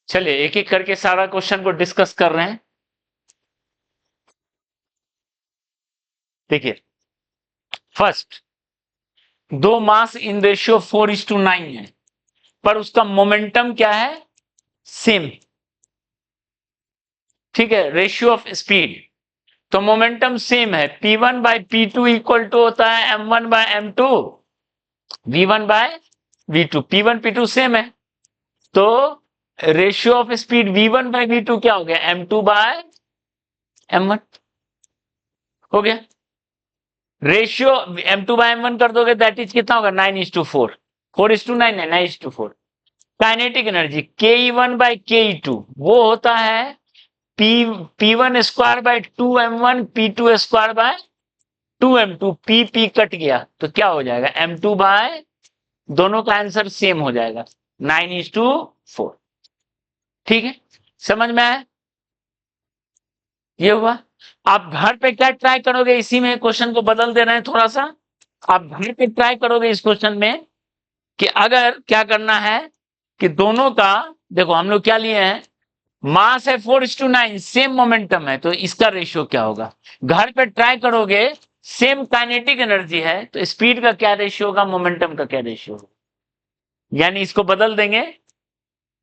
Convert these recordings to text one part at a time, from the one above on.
चलिए एक एक करके सारा क्वेश्चन को डिस्कस कर रहे हैं। देखिए, फर्स्ट, दो मास इन रेशियो 4:9 है, पर उसका मोमेंटम क्या है? सेम। ठीक है, रेशियो ऑफ स्पीड, तो मोमेंटम सेम है। P1 bye P2 equal to होता है M1 bye M2, V1 bye V2। P1 P2 same है, तो ratio of speed V1 bye V2 क्या हो गया? M2 बाय M1 हो गया। रेशियो M2 बाय M1 कर दोगे, दैट इज कितना होगा? 9:4। 4:9 है, 9:4। Kinetic energy Ke1 bye Ke2 वो होता है P1 square by 2M1, P2 square by 2M2। P cut गया तो क्या हो जाएगा? M2 बाय, दोनों का आंसर सेम हो जाएगा, 9:4। ठीक है, समझ में आया? ये हुआ। आप घर पे क्या ट्राई करोगे, इसी में क्वेश्चन को बदल दे रहे हैं थोड़ा सा। आप घर पे ट्राई करोगे इस क्वेश्चन में कि अगर क्या करना है कि दोनों का, देखो हम लोग क्या लिए हैं, मास है 4:9, सेम मोमेंटम है, तो इसका रेशियो क्या होगा? घर पे ट्राई करोगे, सेम काइनेटिक एनर्जी है, तो स्पीड का क्या रेशियो होगा, मोमेंटम का क्या रेशियो होगा, यानी इसको बदल देंगे।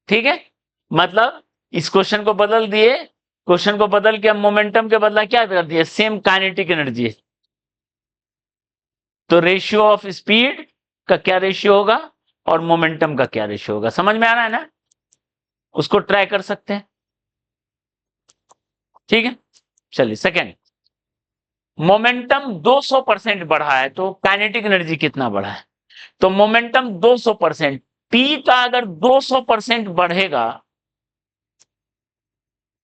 ठीक है, मतलब इस क्वेश्चन को बदल दिए, क्वेश्चन को बदल के हम मोमेंटम के बदला क्या कर दिए, सेम काइनेटिक एनर्जी है, तो रेशियो ऑफ स्पीड का क्या रेशियो होगा और मोमेंटम का क्या रेशियो होगा। समझ में आ रहा है ना? उसको ट्राई कर सकते हैं। ठीक है, चलिए सेकेंड, मोमेंटम 200% बढ़ा है, तो काइनेटिक एनर्जी कितना बढ़ा है? तो मोमेंटम 200%, पी का अगर 200% बढ़ेगा,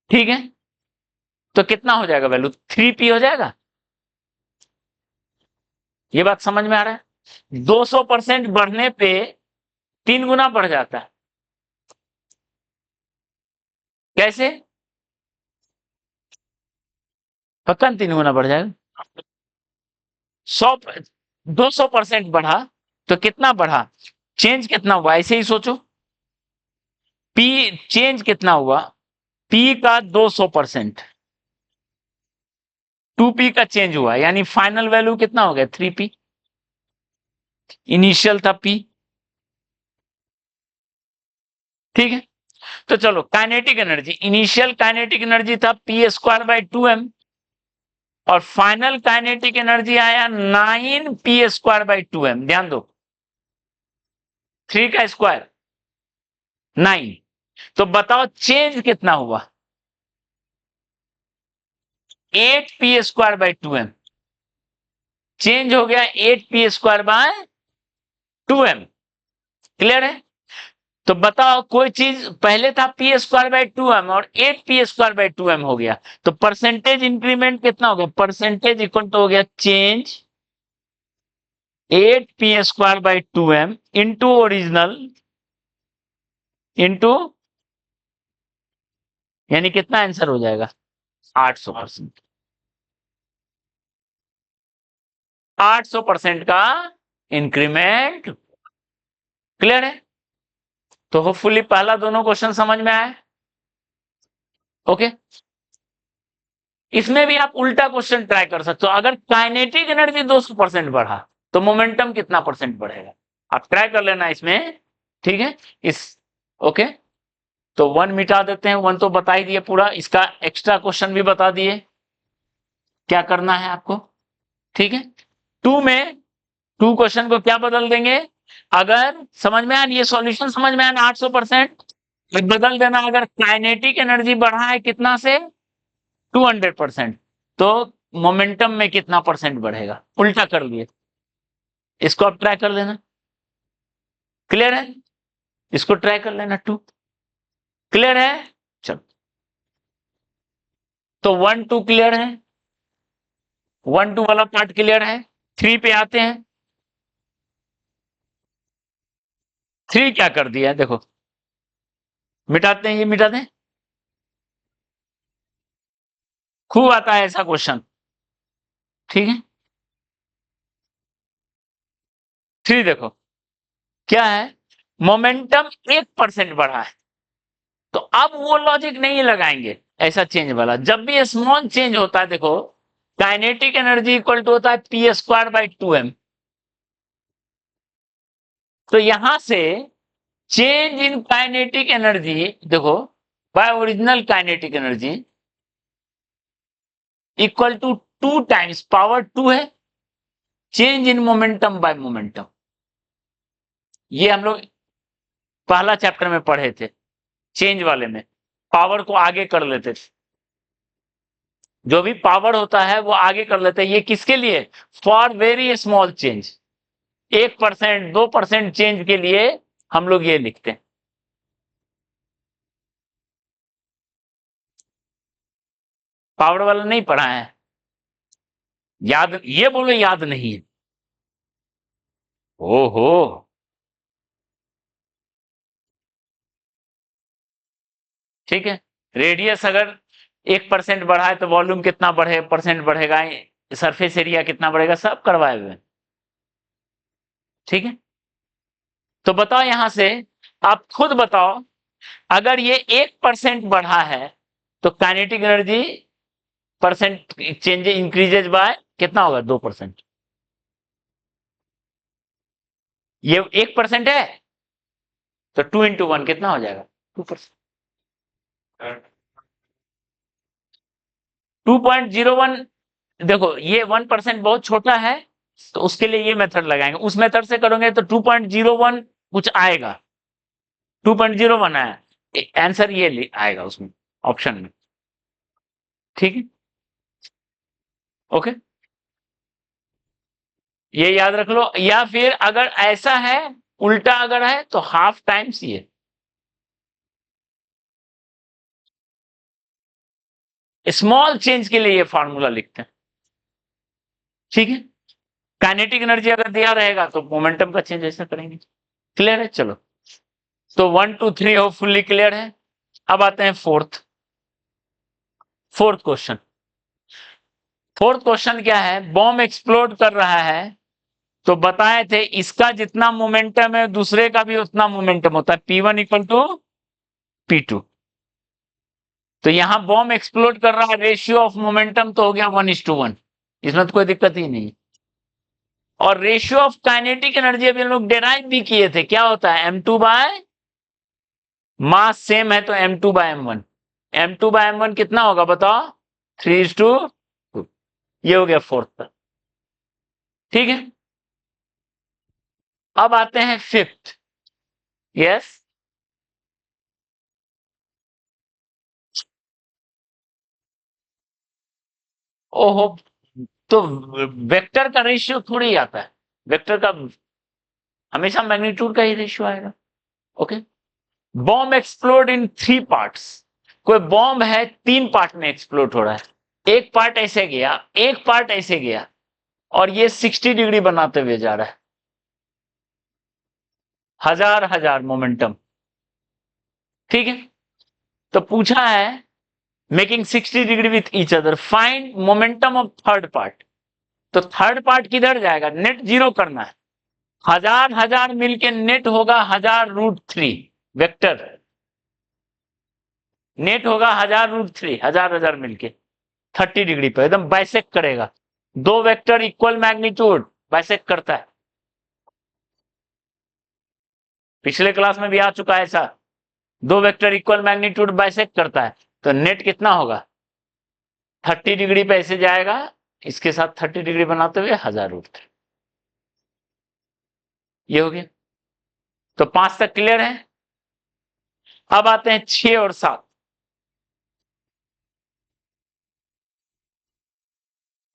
ठीक है, तो कितना हो जाएगा वैल्यू? 3p हो जाएगा। ये बात समझ में आ रहा है? 200% बढ़ने पे 3 गुना बढ़ जाता है। कैसे? पक्का 3 गुना बढ़ जाएगा। 200% बढ़ा तो कितना बढ़ा, चेंज कितना हुआ, ऐसे ही सोचो। पी चेंज कितना हुआ, पी का 200%, 2p का चेंज हुआ, यानी फाइनल वैल्यू कितना हो गया? 3p। इनिशियल था p। ठीक है, तो चलो kinetic energy, initial kinetic energy था P²/2m, और फाइनल काइनेटिक एनर्जी आया 9p²/2m। ध्यान दो, 3 का स्क्वायर 9, तो बताओ चेंज कितना हुआ? 8p²/2m। चेंज हो गया 8p²/2m। क्लियर है? तो बताओ, कोई चीज पहले था P²/2m और 8p²/2m हो गया, तो परसेंटेज इंक्रीमेंट कितना हो गया? परसेंटेज इक्वल टू हो गया change 8p² by 2m into original into, यानी कितना आंसर हो जाएगा? 800%। 800% का इंक्रीमेंट। क्लियर है? तो होपफुली पहला दोनों क्वेश्चन समझ में आए। ओके, इसमें भी आप उल्टा क्वेश्चन ट्राई कर सकते हो। अगर काइनेटिक एनर्जी 200% बढ़ा तो मोमेंटम कितना परसेंट बढ़ेगा, आप ट्राई कर लेना इसमें। ठीक है, इस, ओके, तो 1 मिटा देते हैं, 1 तो बता ही दिए पूरा, इसका एक्स्ट्रा क्वेश्चन भी बता दिए क्या करना है आपको। ठीक है, 2 में 2 क्वेश्चन को क्या बदल देंगे, अगर समझ में आया, ये सॉल्यूशन समझ में आया 800%, बदल देना। अगर काइनेटिक एनर्जी बढ़ा है कितना से, 200%, तो मोमेंटम में कितना परसेंट बढ़ेगा, उल्टा कर लिए। इसको आप ट्राई कर लेना। क्लियर है? इसको ट्राई कर लेना 2। क्लियर है? चलो, तो 1 2 क्लियर है, 1 2 वाला पार्ट क्लियर है। 3 पे आते हैं। 3 क्या कर दिया, देखो, मिटाते हैं, ये मिटा दें। खूब आता है ऐसा क्वेश्चन। ठीक है, 3 देखो क्या है, मोमेंटम 1% बढ़ा है, तो अब वो लॉजिक नहीं लगाएंगे ऐसा चेंज वाला। जब भी स्मॉल चेंज होता है, देखो काइनेटिक एनर्जी इक्वल टू होता है पी स्क्वायर बाई 2m। तो यहां से चेंज इन काइनेटिक एनर्जी, देखो by original kinetic energy equal to 2 times power 2 है change in momentum by momentum. ये हम लोग पहला चैप्टर में पढ़े थे, चेंज वाले में पावर को आगे कर लेते थे। जो भी पावर होता है वो आगे कर लेते हैं। ये किसके लिए? For very small change, 1% 2% change के लिए हम लोग ये लिखते हैं। पावर वाला नहीं पढ़ा है? याद, ये बोलो याद नहीं है। ओहो, ठीक है। रेडियस अगर 1% बढ़ा है तो वॉल्यूम कितना बढ़े परसेंट बढ़ेगा, सरफेस एरिया कितना बढ़ेगा, सब करवाए हुए हैं। ठीक है, तो बताओ यहां से, आप खुद बताओ, अगर ये 1% बढ़ा है तो kinetic energy percent change increases by कितना होगा? 2%। ये 1% है तो 2 इंटू 1 कितना हो जाएगा? 2%। 2.01। देखो ये 1% बहुत छोटा है, तो उसके लिए ये मेथड लगाएंगे। उस मेथड से करोगे तो 2.01 कुछ आएगा, 2.01 आया, आंसर ये आएगा उसमें ऑप्शन में। ठीक है, ओके, ये याद रख लो। या फिर अगर ऐसा है, उल्टा अगर है तो हाफ टाइम्स ये। स्मॉल चेंज के लिए ये फॉर्मूला लिखते हैं। ठीक है, काइनेटिक एनर्जी अगर दिया रहेगा तो मोमेंटम का चेंज ऐसा करेंगे। क्लियर है? चलो, तो 1 2 3 होपफुली क्लियर है। अब आते हैं फोर्थ क्वेश्चन। फोर्थ क्वेश्चन क्या है? बॉम्ब एक्सप्लोड कर रहा है, तो बताए थे इसका जितना मोमेंटम है दूसरे का भी उतना मोमेंटम होता है, P1 इक्वल टू P2। तो यहां बॉम्ब एक्सप्लोड कर रहा है, रेशियो ऑफ मोमेंटम तो हो गया 1:1, इसमें तो कोई दिक्कत ही नहीं। और रेशियो ऑफ काइनेटिक एनर्जी अभी हम लोग डेराइव भी किए थे, क्या होता है? m2 बाय मास सेम है तो m2 bye m1। m2 bye m1 कितना होगा बताओ? 3:2। ये हो गया फोर्थ। ठीक है, अब आते हैं फिफ्थ। यस, ओहो, तो वेक्टर का रेशियो थोड़ी आता है, वेक्टर का हमेशा मैग्नीट्यूड का ही रेशियो आएगा। ओके, बॉम्ब एक्सप्लोड इन 3 पार्ट्स। कोई बॉम्ब है 3 पार्ट में एक्सप्लोड हो रहा है, एक पार्ट ऐसे गया, एक पार्ट ऐसे गया, और ये 60 डिग्री बनाते हुए जा रहा है, हजार हजार मोमेंटम। ठीक है, तो पूछा है making 60 degree with each other, find momentum of third part. तो थर्ड पार्ट किधर जाएगा? नेट जीरो करना है, हजार हजार मिलके नेट होगा 1000√3 वेक्टर, नेट होगा 1000√3, हजार हजार मिलके 30 डिग्री पर एकदम बाइसेक्ट करेगा। दो वेक्टर इक्वल मैग्नीट्यूड बाइसेक्ट करता है, पिछले क्लास में भी आ चुका है ऐसा। दो वेक्टर इक्वल मैग्नीट्यूड बाइसेक्ट करता है, तो नेट कितना होगा? 30 डिग्री पे ऐसे जाएगा, इसके साथ 30 डिग्री बनाते हुए 1000√3। ये हो गया, तो 5 तक क्लियर है। अब आते हैं 6 और 7।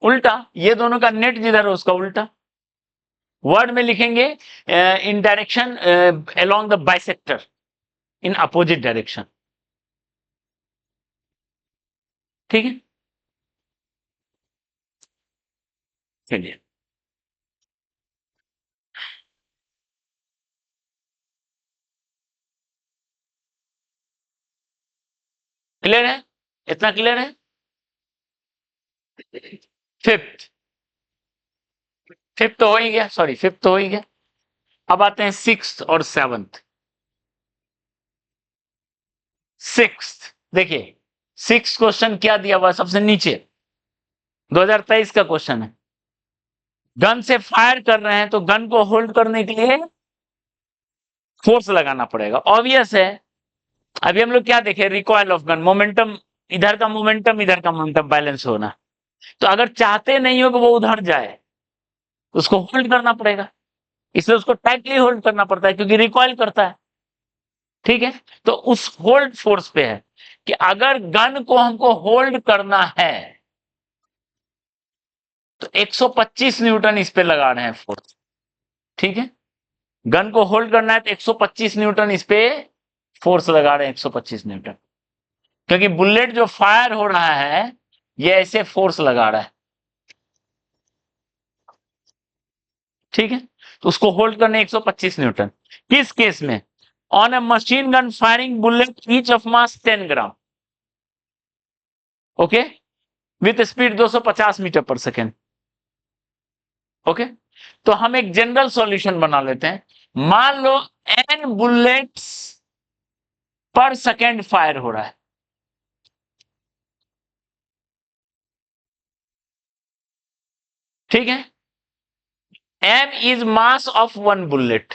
उल्टा, ये दोनों का नेट जिधर है उसका उल्टा वर्ड में लिखेंगे, इन direction along the bisector, in opposite direction. ठीक है, चलिए, क्लियर है? इतना क्लियर है? फिफ्थ, फिफ्थ तो हो ही गया, सॉरी फिफ्थ तो हो ही गया। अब आते हैं सिक्स्थ और सेवंथ। सिक्स्थ, देखिए सिक्स क्वेश्चन क्या दिया हुआ सबसे नीचे, 2023 का क्वेश्चन है। गन से फायर कर रहे हैं तो गन को होल्ड करने के लिए फोर्स लगाना पड़ेगा, ऑब्वियस है। अभी हम लोग क्या देखे, रिकॉइल ऑफ गन, मोमेंटम, इधर का मोमेंटम इधर का मोमेंटम बैलेंस होना। तो अगर चाहते नहीं हो कि वो उधर जाए, उसको होल्ड करना पड़ेगा, इसलिए उसको टाइटली होल्ड करना पड़ता है क्योंकि रिकॉइल करता है। ठीक है, तो उस होल्ड फोर्स पे है कि अगर गन को हमको होल्ड करना है तो 125 न्यूटन इस पे लगा रहे हैं फोर्स। ठीक है, गन को होल्ड करना है तो 125 न्यूटन इस पे फोर्स लगा रहे हैं, 125 न्यूटन, क्योंकि बुलेट जो फायर हो रहा है ये ऐसे फोर्स लगा रहा है। ठीक है, तो उसको होल्ड करने 125 न्यूटन। किस केस में, on a machine gun firing bullet each of mass 10 gram, okay, with speed 250 metre per second. Okay, तो हम एक जनरल सॉल्यूशन बना लेते हैं। मान लो n bullets per second fire हो रहा है। ठीक है, m is mass of one bullet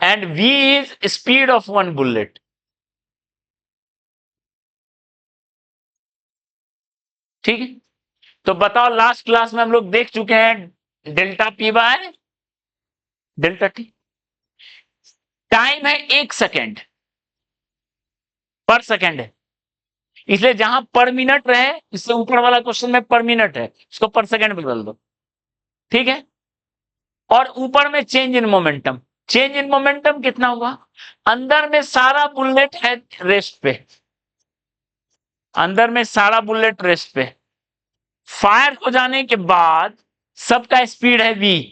and v is speed of one bullet. ठीक है, तो बताओ, लास्ट क्लास में हम लोग देख चुके हैं delta P by delta T. Time है 1 सेकेंड पर सेकेंड है, इसलिए जहां पर मिनट रहे, इससे ऊपर वाला क्वेश्चन में पर मिनट है, इसको पर सेकेंड बदल दो। ठीक है, और ऊपर में change in momentum, change in momentum कितना हुआ, अंदर में सारा बुलेट है रेस्ट पे, अंदर में सारा बुलेट रेस्ट पे, फायर हो जाने के बाद सबका स्पीड है v,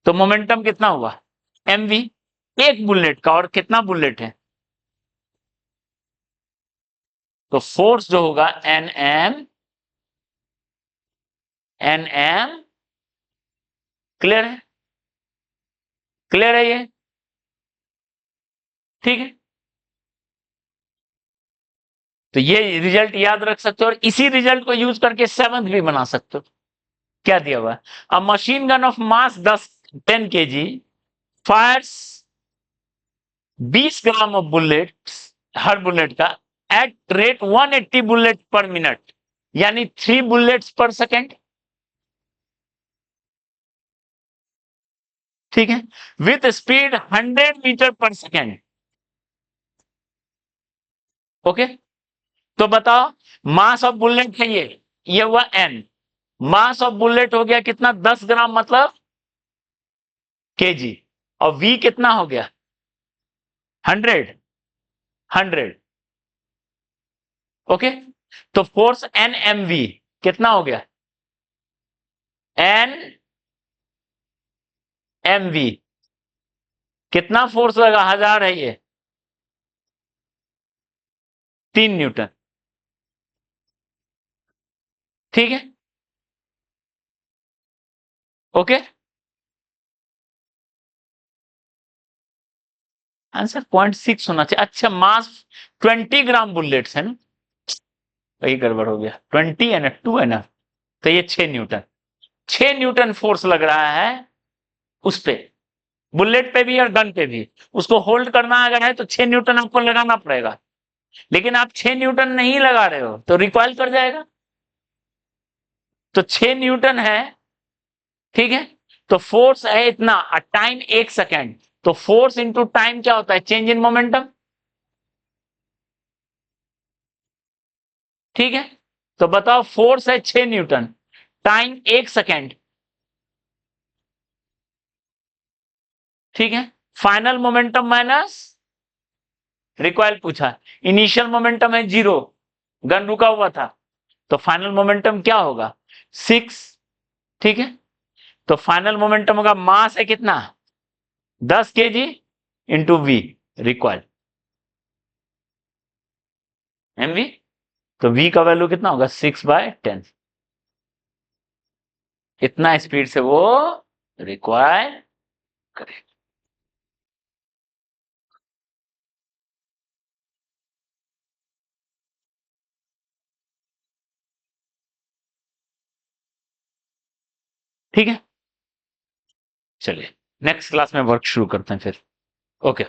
तो मोमेंटम कितना हुआ mv, एक बुलेट का, और कितना बुलेट है, तो फोर्स जो होगा nm, क्लियर है, क्लियर है ये। ठीक है, तो ये रिजल्ट याद रख सकते हो और इसी रिजल्ट को यूज करके सेवंथ भी बना सकते हो। क्या दिया हुआ है, a machine gun of mass 10 kg fires 20 gram of bullets, हर बुलेट का, at rate 180 bullet per minute, यानी 3 बुलेट्स पर सेकेंड। ठीक है, with speed 100 metre per second. Okay, तो बताओ, मास ऑफ बुलेट है ये हुआ n, मास ऑफ बुलेट हो गया कितना, 10 ग्राम मतलब केजी, और v कितना हो गया 100। ओके, तो फोर्स एन एम वी कितना हो गया, एन एम वी, कितना फोर्स लगा, 1000 है ये, 3 न्यूटन। ठीक है, ओके, आंसर 0.6 होना चाहिए। अच्छा, मास 20 ग्राम बुलेट्स है ना, वही गड़बड़ हो गया, 20 है ना, 2 है ना, तो ये 6 न्यूटन, 6 न्यूटन फोर्स लग रहा है उस पे, बुलेट पे भी और गन पे भी। उसको होल्ड करना अगर है तो 6 न्यूटन आपको लगाना पड़ेगा, लेकिन आप 6 न्यूटन नहीं लगा रहे हो तो रिकॉइल कर जाएगा, तो 6 न्यूटन है। ठीक है, तो फोर्स है इतना, टाइम 1 सेकेंड, तो फोर्स इंटू टाइम क्या होता है, चेंज इन मोमेंटम। ठीक है, तो बताओ, फोर्स है 6 न्यूटन, टाइम 1 सेकेंड। ठीक है, फाइनल मोमेंटम माइनस रिकॉइल पूछा, इनिशियल मोमेंटम है 0, गन रुका हुआ था, तो फाइनल मोमेंटम क्या होगा 6। ठीक है, तो फाइनल मोमेंटम होगा, मास है कितना 10 kg into v, recoil mv, तो v का वैल्यू कितना होगा 6/10, इतना स्पीड से वो रिक्वायर करेगा। ठीक है, चलिए नेक्स्ट क्लास में वर्क शुरू करते हैं फिर। ओके।